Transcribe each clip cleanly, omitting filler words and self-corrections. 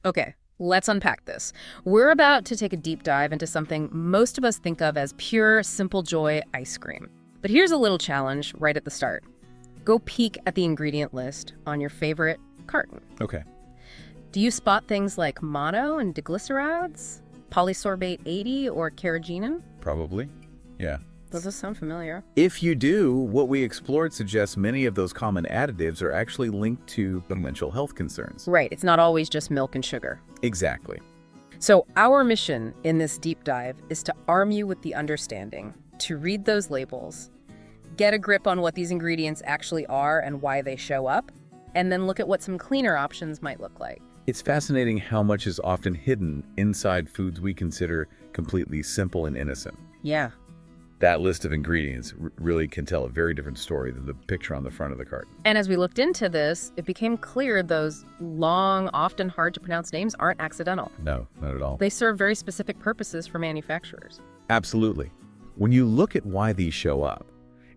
Okay, let's unpack this. We're about to take a deep dive into something most of us think of as pure, simple joy ice cream. But here's a little challenge right at the start. Go peek at the ingredient list on your favorite carton. Okay. Do you spot things like mono and diglycerides, polysorbate 80, or carrageenan? Probably. Yeah. Does this sound familiar? If you do, what we explored suggests many of those common additives are actually linked to potential health concerns. Right, it's not always just milk and sugar. Exactly. So our mission in this deep dive is to arm you with the understanding, to read those labels, get a grip on what these ingredients actually are and why they show up, and then look at what some cleaner options might look like. It's fascinating how much is often hidden inside foods we consider completely simple and innocent. Yeah. That list of ingredients really can tell a very different story than the picture on the front of the carton. And as we looked into this, it became clear those long, often hard to pronounce names aren't accidental. No, not at all. They serve very specific purposes for manufacturers. Absolutely. When you look at why these show up,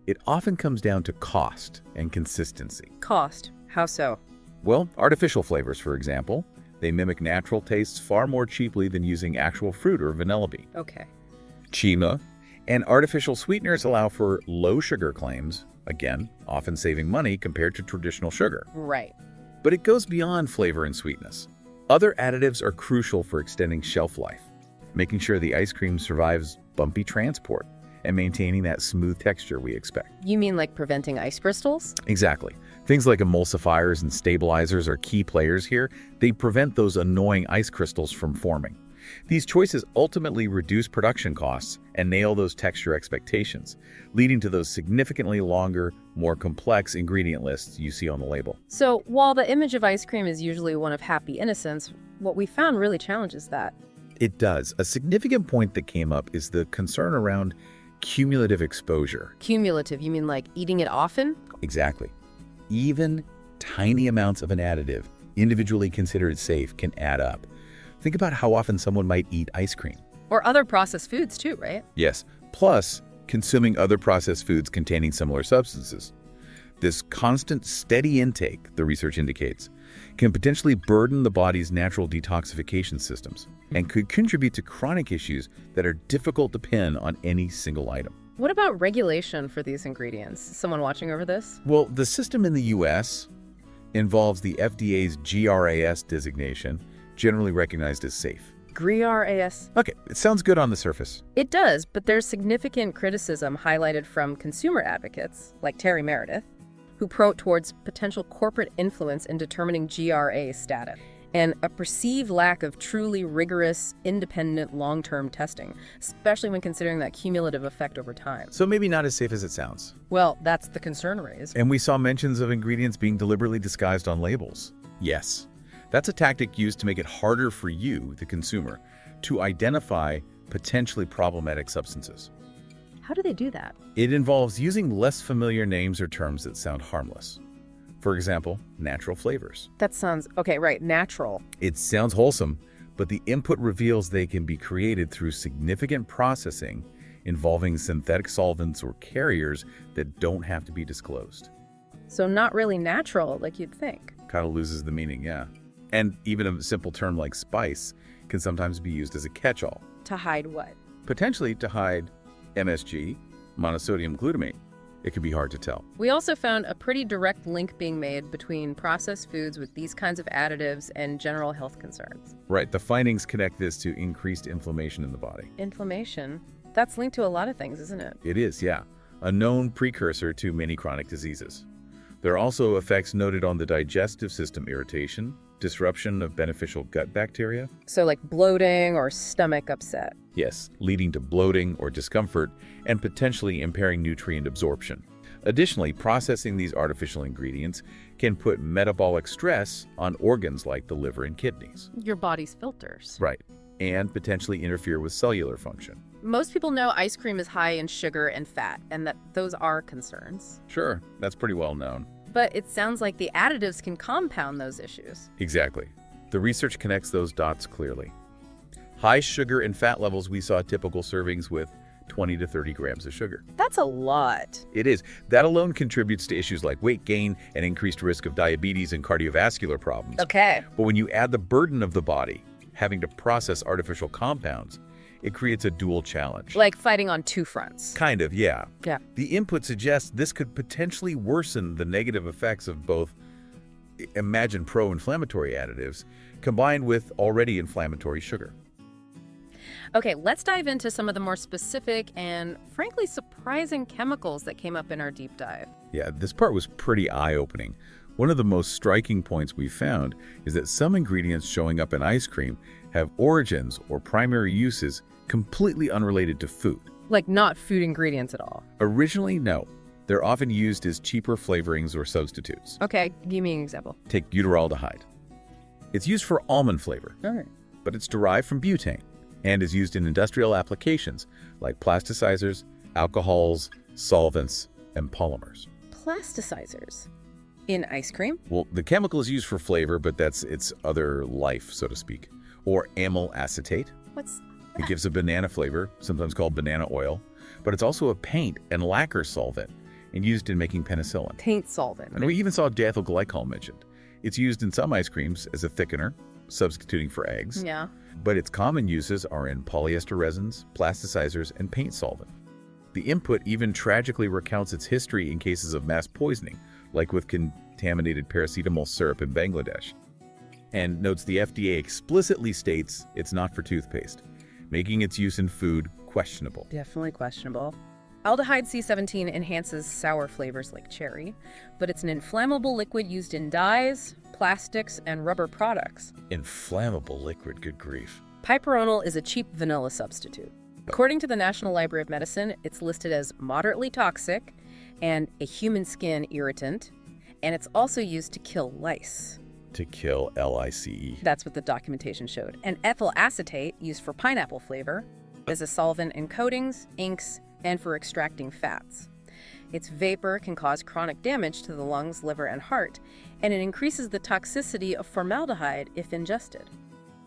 it often comes down to cost and consistency. Cost. How so? Well, artificial flavors, for example, they mimic natural tastes far more cheaply than using actual fruit or vanilla bean. Okay. Chima and artificial sweeteners allow for low sugar claims, again, often saving money compared to traditional sugar. Right. But it goes beyond flavor and sweetness. Other additives are crucial for extending shelf life, making sure the ice cream survives bumpy transport and maintaining that smooth texture we expect. You mean like preventing ice crystals? Exactly. Things like emulsifiers and stabilizers are key players here. They prevent those annoying ice crystals from forming. These choices ultimately reduce production costs and nail those texture expectations, leading to those significantly longer, more complex ingredient lists you see on the label. So while the image of ice cream is usually one of happy innocence, what we found really challenges that. It does. A significant point that came up is the concern around cumulative exposure. Cumulative, you mean like eating it often? Exactly. Even tiny amounts of an additive, individually considered safe, can add up. Think about how often someone might eat ice cream. Or other processed foods too, right? Yes, plus consuming other processed foods containing similar substances. This constant, steady intake, the research indicates, can potentially burden the body's natural detoxification systems and could contribute to chronic issues that are difficult to pin on any single item. What about regulation for these ingredients? Someone watching over this? Well, the system in the U.S. involves the FDA's GRAS designation, generally recognized as safe. GRAS. Okay, it sounds good on the surface. It does, but there's significant criticism highlighted from consumer advocates, like Terry Meredith, who probe towards potential corporate influence in determining GRA status, and a perceived lack of truly rigorous, independent, long-term testing, especially when considering that cumulative effect over time. So maybe not as safe as it sounds. Well, that's the concern raised. And we saw mentions of ingredients being deliberately disguised on labels. Yes. That's a tactic used to make it harder for you, the consumer, to identify potentially problematic substances. How do they do that? It involves using less familiar names or terms that sound harmless. For example, natural flavors. That sounds, okay, right, natural. It sounds wholesome, but the input reveals they can be created through significant processing involving synthetic solvents or carriers that don't have to be disclosed. So not really natural like you'd think. Kind of loses the meaning, yeah. And even a simple term like spice can sometimes be used as a catch-all. To hide what? Potentially to hide MSG, monosodium glutamate. It can be hard to tell. We also found a pretty direct link being made between processed foods with these kinds of additives and general health concerns. Right, the findings connect this to increased inflammation in the body. Inflammation? That's linked to a lot of things, isn't it? It is, yeah. A known precursor to many chronic diseases. There are also effects noted on the digestive system: irritation, disruption of beneficial gut bacteria. So like bloating or stomach upset. Yes, leading to bloating or discomfort and potentially impairing nutrient absorption. Additionally, processing these artificial ingredients can put metabolic stress on organs like the liver and kidneys. Your body's filters. Right, and potentially interfere with cellular function. Most people know ice cream is high in sugar and fat, and that those are concerns. Sure, that's pretty well known. But it sounds like the additives can compound those issues. Exactly. The research connects those dots clearly. High sugar and fat levels, we saw typical servings with 20 to 30 grams of sugar. That's a lot. It is. That alone contributes to issues like weight gain and increased risk of diabetes and cardiovascular problems. Okay. But when you add the burden of the body, having to process artificial compounds, it creates a dual challenge. Like fighting on two fronts. Kind of, yeah. Yeah. The input suggests this could potentially worsen the negative effects of both, imagine pro-inflammatory additives, combined with already inflammatory sugar. Okay, let's dive into some of the more specific and, frankly, surprising chemicals that came up in our deep dive. Yeah, this part was pretty eye-opening. One of the most striking points we found is that some ingredients showing up in ice cream have origins or primary uses completely unrelated to food. Like not food ingredients at all. Originally, no. They're often used as cheaper flavorings or substitutes. Okay, give me an example. Take butyraldehyde. It's used for almond flavor, All right. but it's derived from butane and is used in industrial applications like plasticizers, alcohols, solvents, and polymers. Plasticizers. In ice cream? Well, the chemical is used for flavor, but that's its other life, so to speak. Or amyl acetate. What's It gives a banana flavor, sometimes called banana oil, but it's also a paint and lacquer solvent and used in making penicillin. paint solvent? And we even saw diethyl glycol mentioned. It's used in some ice creams as a thickener, substituting for eggs. Yeah. But its common uses are in polyester resins, plasticizers, and paint solvent. The input even tragically recounts its history in cases of mass poisoning, like with contaminated paracetamol syrup in Bangladesh. And notes the FDA explicitly states it's not for toothpaste, making its use in food questionable. Definitely questionable. Aldehyde C17 enhances sour flavors like cherry, but it's an inflammable liquid used in dyes, plastics, and rubber products. Inflammable liquid, good grief. Piperonal is a cheap vanilla substitute. According to the National Library of Medicine, it's listed as moderately toxic and a human skin irritant, and it's also used to kill lice. To kill LICE. That's what the documentation showed. And ethyl acetate, used for pineapple flavor, is a solvent in coatings, inks, and for extracting fats. Its vapor can cause chronic damage to the lungs, liver, and heart, and it increases the toxicity of formaldehyde if ingested.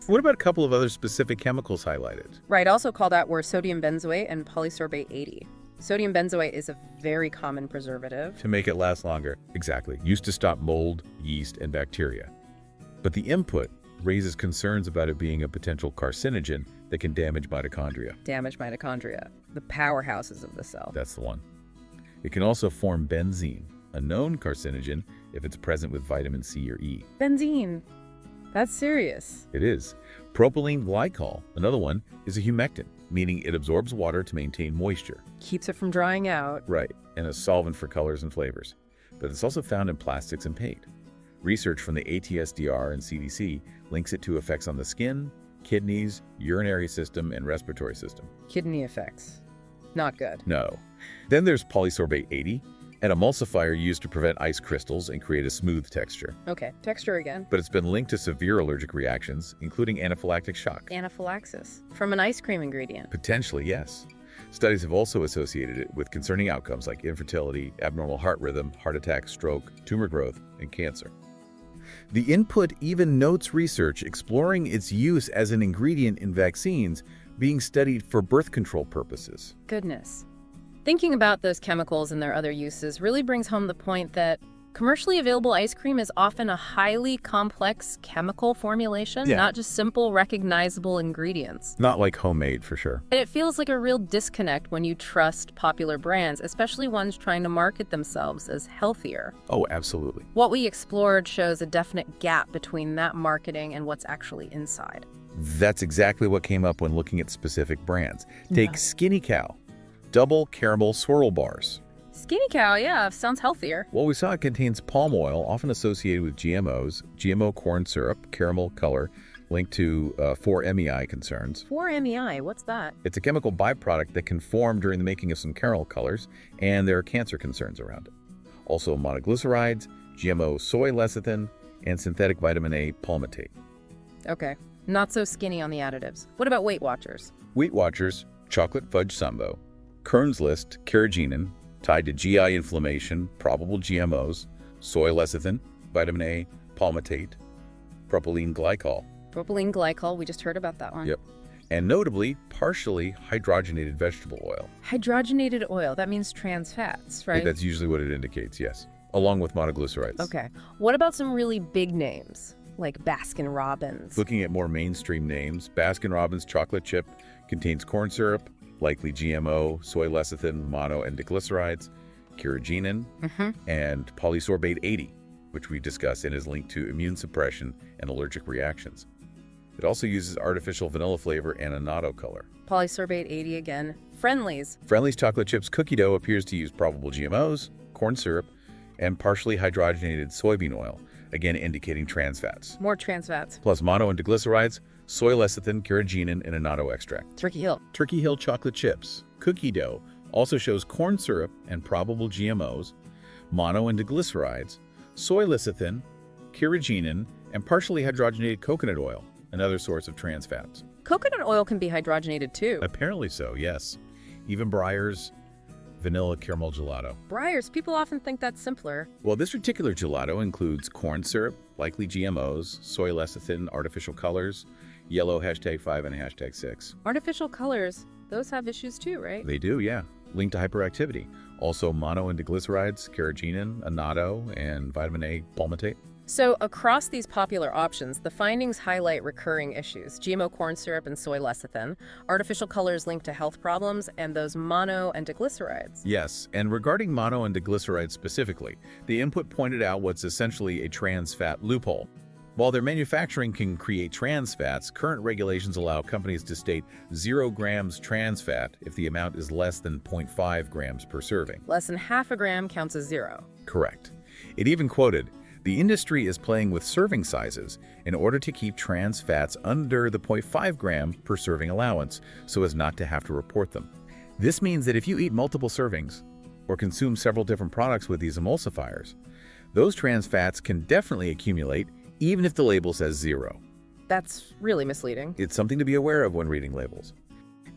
What about a couple of other specific chemicals highlighted? Right, also called out were sodium benzoate and polysorbate 80. Sodium benzoate is a very common preservative. To make it last longer. Exactly. Used to stop mold, yeast, and bacteria. But the input raises concerns about it being a potential carcinogen that can damage mitochondria. Damage mitochondria, the powerhouses of the cell. That's the one. It can also form benzene, a known carcinogen if it's present with vitamin C or E. Benzene. That's serious. It is. Propylene glycol, another one, is a humectant, meaning it absorbs water to maintain moisture. Keeps it from drying out. Right, and a solvent for colors and flavors. But it's also found in plastics and paint. Research from the ATSDR and CDC links it to effects on the skin, kidneys, urinary system, and respiratory system. Kidney effects. Not good. No. Then there's polysorbate 80, an emulsifier used to prevent ice crystals and create a smooth texture. Okay, texture again. But it's been linked to severe allergic reactions, including anaphylactic shock. Anaphylaxis. From an ice cream ingredient. Potentially, yes. Studies have also associated it with concerning outcomes like infertility, abnormal heart rhythm, heart attack, stroke, tumor growth, and cancer. The input even notes research exploring its use as an ingredient in vaccines being studied for birth control purposes. Goodness. Thinking about those chemicals and their other uses really brings home the point that commercially available ice cream is often a highly complex chemical formulation, not just simple, recognizable ingredients. Not like homemade, for sure. And it feels like a real disconnect when you trust popular brands, especially ones trying to market themselves as healthier. Oh, absolutely. What we explored shows a definite gap between that marketing and what's actually inside. That's exactly what came up when looking at specific brands. Take Skinny Cow, double caramel swirl bars. Skinny Cow, yeah, sounds healthier. Well, we saw it contains palm oil, often associated with GMOs, GMO corn syrup, caramel color, linked to 4-MEI concerns. 4-MEI, what's that? It's a chemical byproduct that can form during the making of some caramel colors, and there are cancer concerns around it. Also monoglycerides, GMO soy lecithin, and synthetic vitamin A palmitate. Okay, not so skinny on the additives. What about Weight Watchers? Weight Watchers, chocolate fudge sambo, Kern's List, carrageenan, tied to GI inflammation, probable GMOs, soy lecithin, vitamin A, palmitate, propylene glycol. Propylene glycol, we just heard about that one. Yep. and notably, partially hydrogenated vegetable oil. Hydrogenated oil, that means trans fats, right? That's usually what it indicates, yes, along with monoglycerides. Okay. What about some really big names, like Baskin-Robbins? Looking at more mainstream names, Baskin-Robbins chocolate chip contains corn syrup, likely GMO, soy lecithin, mono and diglycerides, carrageenan, and polysorbate 80, which we discuss and is linked to immune suppression and allergic reactions. It also uses artificial vanilla flavor and annatto color. Polysorbate 80 again. Friendlies. Friendly's chocolate chips cookie dough appears to use probable GMOs, corn syrup, and partially hydrogenated soybean oil, again indicating trans fats. More trans fats. Plus mono and diglycerides, soy lecithin, carrageenan, and annatto extract. Turkey Hill. Turkey Hill chocolate chips cookie dough also shows corn syrup and probable GMOs, mono and diglycerides, soy lecithin, carrageenan, and partially hydrogenated coconut oil, another source of trans fats. Coconut oil can be hydrogenated too. Apparently so, yes. Even Breyer's vanilla caramel gelato. Breyers, people often think that's simpler. Well, this particular gelato includes corn syrup, likely GMOs, soy lecithin, artificial colors, yellow #5 and #6. Artificial colors, those have issues too, right? They do, yeah. Linked to hyperactivity. Also mono and diglycerides, carrageenan, annatto, and vitamin A palmitate. So across these popular options, the findings highlight recurring issues: GMO corn syrup and soy lecithin, artificial colors linked to health problems, and those mono and diglycerides. Yes, and regarding mono and diglycerides specifically, the input pointed out what's essentially a trans fat loophole. While their manufacturing can create trans fats, current regulations allow companies to state 0 grams trans fat if the amount is less than 0.5 grams per serving. Less than half a gram counts as 0. Correct. It even quoted, "The industry is playing with serving sizes in order to keep trans fats under the 0.5 gram per serving allowance so as not to have to report them." This means that if you eat multiple servings or consume several different products with these emulsifiers, those trans fats can definitely accumulate even if the label says 0. That's really misleading. It's something to be aware of when reading labels.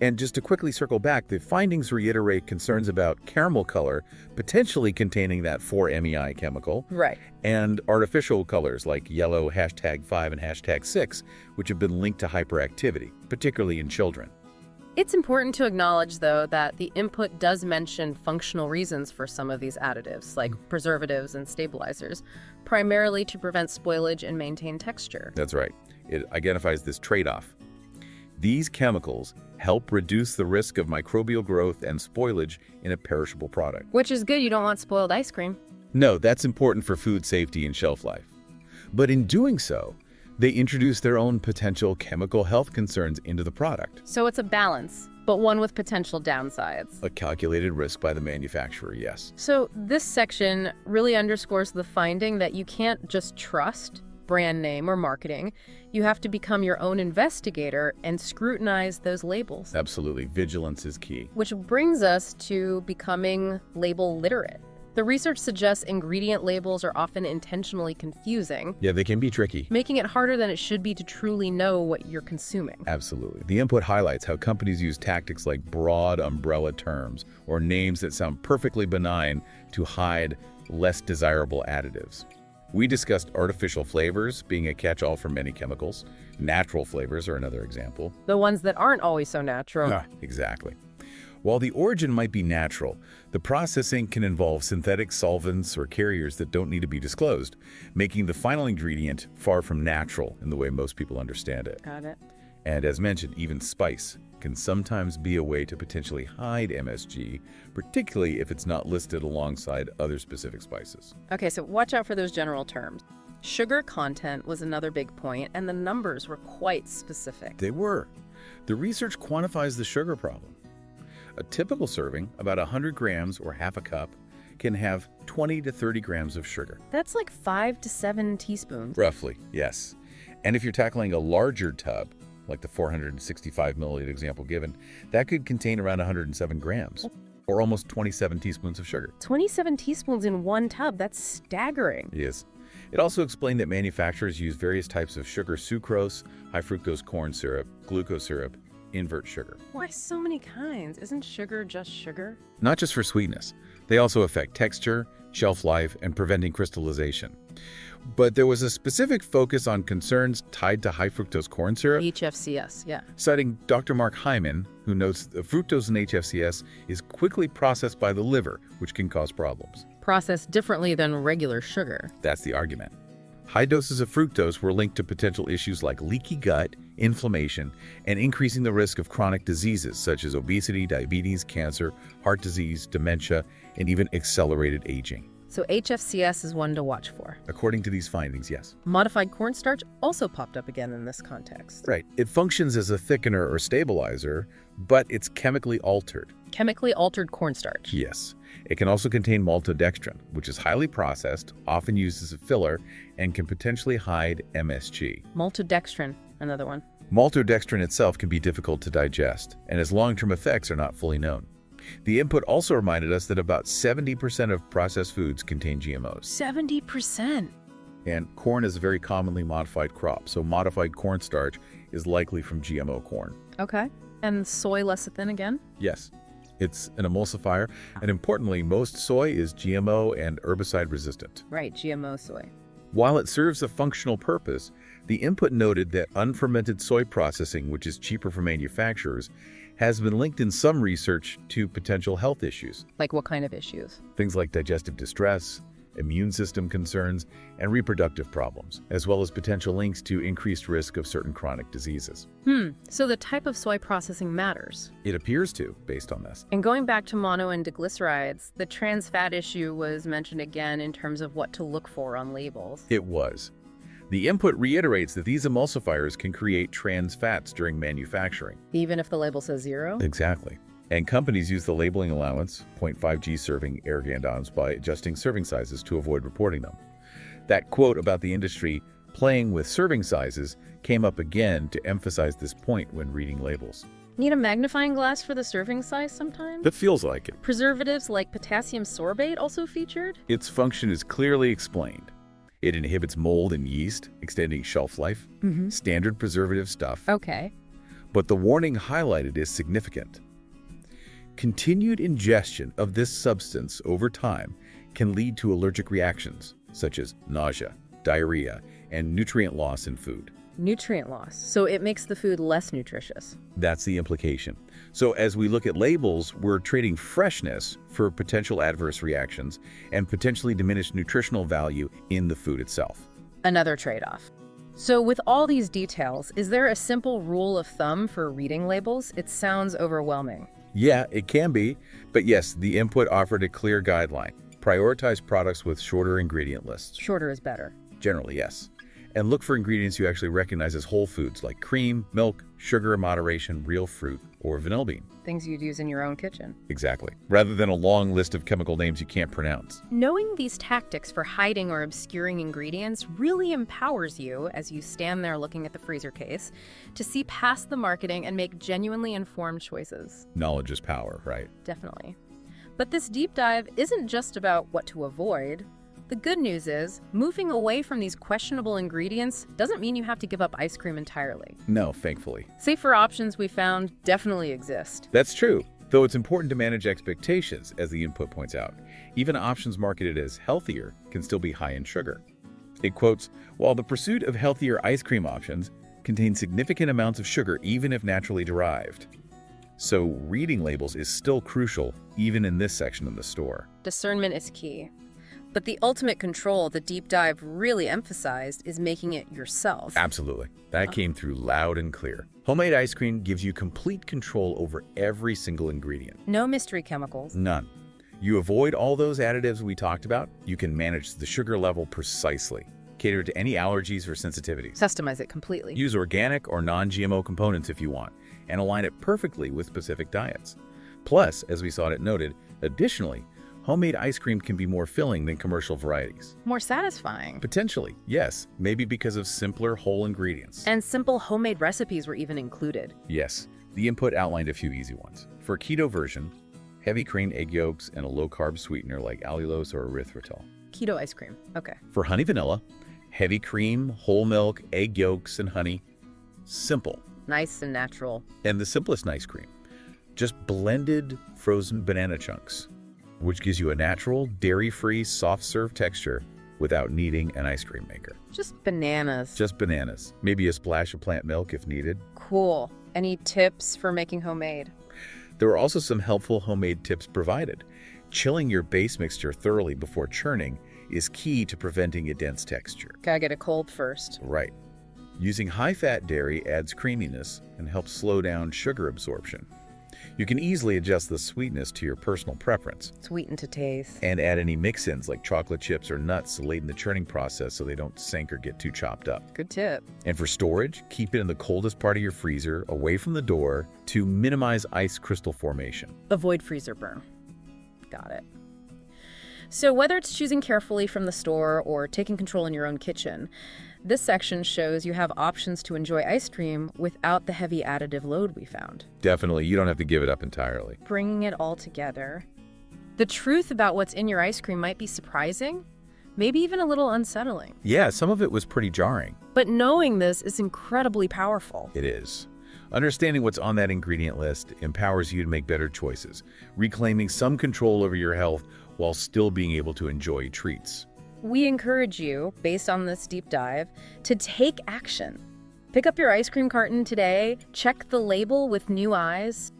And just to quickly circle back, the findings reiterate concerns about caramel color potentially containing that 4-MEI chemical. Right. And artificial colors like yellow #5 and #6, which have been linked to hyperactivity, particularly in children. It's important to acknowledge, though, that the input does mention functional reasons for some of these additives, like preservatives and stabilizers, primarily to prevent spoilage and maintain texture. That's right. It identifies this trade-off. These chemicals help reduce the risk of microbial growth and spoilage in a perishable product. Which is good. You don't want spoiled ice cream. No, that's important for food safety and shelf life. But in doing so, they introduce their own potential chemical health concerns into the product. So it's a balance, but one with potential downsides. A calculated risk by the manufacturer, yes. So this section really underscores the finding that you can't just trust brand name or marketing. You have to become your own investigator and scrutinize those labels. Absolutely. Vigilance is key. Which brings us to becoming label literate. The research suggests ingredient labels are often intentionally confusing. Yeah, they can be tricky. Making it harder than it should be to truly know what you're consuming. Absolutely. The input highlights how companies use tactics like broad umbrella terms or names that sound perfectly benign to hide less desirable additives. We discussed artificial flavors being a catch-all for many chemicals. Natural flavors are another example. The ones that aren't always so natural. Exactly. While the origin might be natural, the processing can involve synthetic solvents or carriers that don't need to be disclosed, making the final ingredient far from natural in the way most people understand it. Got it. And as mentioned, even spice can sometimes be a way to potentially hide MSG, particularly if it's not listed alongside other specific spices. Okay, so watch out for those general terms. Sugar content was another big point, and the numbers were quite specific. They were. The research quantifies the sugar problem. A typical serving, about 100 grams or half a cup, can have 20 to 30 grams of sugar. That's like 5 to 7 teaspoons. Roughly, yes. And if you're tackling a larger tub, like the 465 milliliter example given, that could contain around 107 grams, or almost 27 teaspoons of sugar. 27 teaspoons in one tub, that's staggering. It is. It also explained that manufacturers use various types of sugar: sucrose, high fructose corn syrup, glucose syrup, invert sugar. Why so many kinds? Isn't sugar just sugar? Not just for sweetness. They also affect texture, shelf life, and preventing crystallization. But there was a specific focus on concerns tied to high fructose corn syrup, HFCS, yeah. citing Dr. Mark Hyman, who notes that fructose in HFCS is quickly processed by the liver, which can cause problems. Processed differently than regular sugar. That's the argument. High doses of fructose were linked to potential issues like leaky gut, inflammation, and increasing the risk of chronic diseases such as obesity, diabetes, cancer, heart disease, dementia, and even accelerated aging. So HFCS is one to watch for. According to these findings, yes. Modified cornstarch also popped up again in this context. Right. It functions as a thickener or stabilizer, but it's chemically altered. Chemically altered cornstarch. Yes. It can also contain maltodextrin, which is highly processed, often used as a filler, and can potentially hide MSG. Maltodextrin, another one. Maltodextrin itself can be difficult to digest, and its long-term effects are not fully known. The input also reminded us that about 70% of processed foods contain GMOs. 70%? And corn is a very commonly modified crop, so modified cornstarch is likely from GMO corn. Okay. And soy lecithin again? Yes. It's an emulsifier, and importantly, most soy is GMO and herbicide resistant. Right, GMO soy. While it serves a functional purpose, the input noted that unfermented soy processing, which is cheaper for manufacturers, has been linked in some research to potential health issues. Like what kind of issues? Things like digestive distress, immune system concerns, and reproductive problems, as well as potential links to increased risk of certain chronic diseases. So the type of soy processing matters. It appears to, based on this. And going back to mono and diglycerides, the trans fat issue was mentioned again in terms of what to look for on labels. It was. The input reiterates that these emulsifiers can create trans fats during manufacturing. Even if the label says 0? Exactly. And companies use the labeling allowance, 0.5 G serving argandons, by adjusting serving sizes to avoid reporting them. That quote about the industry playing with serving sizes came up again to emphasize this point when reading labels. Need a magnifying glass for the serving size sometimes? That feels like it. Preservatives like potassium sorbate also featured? Its function is clearly explained. It inhibits mold and yeast, extending shelf life. Standard preservative stuff. Okay. But the warning highlighted is significant. Continued ingestion of this substance over time can lead to allergic reactions, such as nausea, diarrhea, and nutrient loss in food. Nutrient loss. So it makes the food less nutritious. That's the implication. So as we look at labels, we're trading freshness for potential adverse reactions and potentially diminished nutritional value in the food itself. Another trade-off. So with all these details, is there a simple rule of thumb for reading labels? It sounds overwhelming. Yeah, it can be, but yes, the input offered a clear guideline. Prioritize products with shorter ingredient lists. Shorter is better. Generally, yes. And look for ingredients you actually recognize as whole foods like cream, milk, sugar in moderation, real fruit, or vanilla bean. Things you'd use in your own kitchen. Exactly. Rather than a long list of chemical names you can't pronounce. Knowing these tactics for hiding or obscuring ingredients really empowers you, as you stand there looking at the freezer case, to see past the marketing and make genuinely informed choices. Knowledge is power, right? Definitely. But this deep dive isn't just about what to avoid. The good news is, moving away from these questionable ingredients doesn't mean you have to give up ice cream entirely. No, thankfully. Safer options we found definitely exist. That's true, though it's important to manage expectations, as the input points out. Even options marketed as healthier can still be high in sugar. It quotes, "While the pursuit of healthier ice cream options contains significant amounts of sugar even if naturally derived." So reading labels is still crucial, even in this section of the store. Discernment is key. But the ultimate control the deep dive really emphasized is making it yourself. Absolutely. That came through loud and clear. Homemade ice cream gives you complete control over every single ingredient. No mystery chemicals. None. You avoid all those additives we talked about. You can manage the sugar level precisely. Cater to any allergies or sensitivities. Customize it completely. Use organic or non-GMO components if you want, and align it perfectly with specific diets. Plus, as we saw it noted, additionally, homemade ice cream can be more filling than commercial varieties. More satisfying. Potentially, yes, maybe because of simpler whole ingredients. And simple homemade recipes were even included. Yes, the input outlined a few easy ones. For a keto version, heavy cream egg yolks and a low-carb sweetener like allulose or erythritol. Keto ice cream, okay. For honey vanilla, heavy cream, whole milk, egg yolks, and honey. Simple. Nice and natural. And the simplest ice cream. Just blended frozen banana chunks. which gives you a natural, dairy-free, soft-serve texture without needing an ice cream maker. Just bananas. Just bananas. Maybe a splash of plant milk if needed. Cool. Any tips for making homemade? There are also some helpful homemade tips provided. Chilling your base mixture thoroughly before churning is key to preventing a dense texture. Gotta get it cold first. Right. Using high-fat dairy adds creaminess and helps slow down sugar absorption. You can easily adjust the sweetness to your personal preference. Sweeten to taste. And add any mix-ins like chocolate chips or nuts late in the churning process so they don't sink or get too chopped up. Good tip. And for storage, keep it in the coldest part of your freezer, away from the door, to minimize ice crystal formation. Avoid freezer burn. Got it. So whether it's choosing carefully from the store or taking control in your own kitchen, this section shows you have options to enjoy ice cream without the heavy additive load we found. Definitely, you don't have to give it up entirely. Bringing it all together. The truth about what's in your ice cream might be surprising, maybe even a little unsettling. Yeah, some of it was pretty jarring. But knowing this is incredibly powerful. It is. Understanding what's on that ingredient list empowers you to make better choices, reclaiming some control over your health while still being able to enjoy treats. We encourage you, based on this deep dive, to take action. Pick up your ice cream carton today, check the label with new eyes,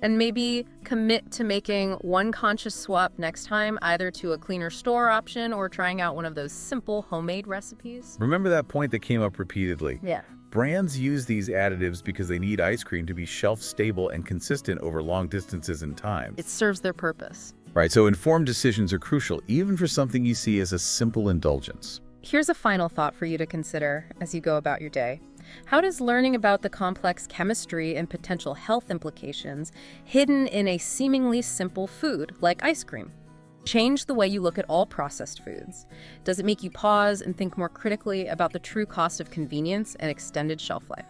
and maybe commit to making one conscious swap next time, either to a cleaner store option or trying out one of those simple homemade recipes. Remember that point that came up repeatedly? Yeah. Brands use these additives because they need ice cream to be shelf-stable and consistent over long distances and time. It serves their purpose. Right, so informed decisions are crucial, even for something you see as a simple indulgence. Here's a final thought for you to consider as you go about your day. How does learning about the complex chemistry and potential health implications hidden in a seemingly simple food like ice cream change the way you look at all processed foods? Does it make you pause and think more critically about the true cost of convenience and extended shelf life?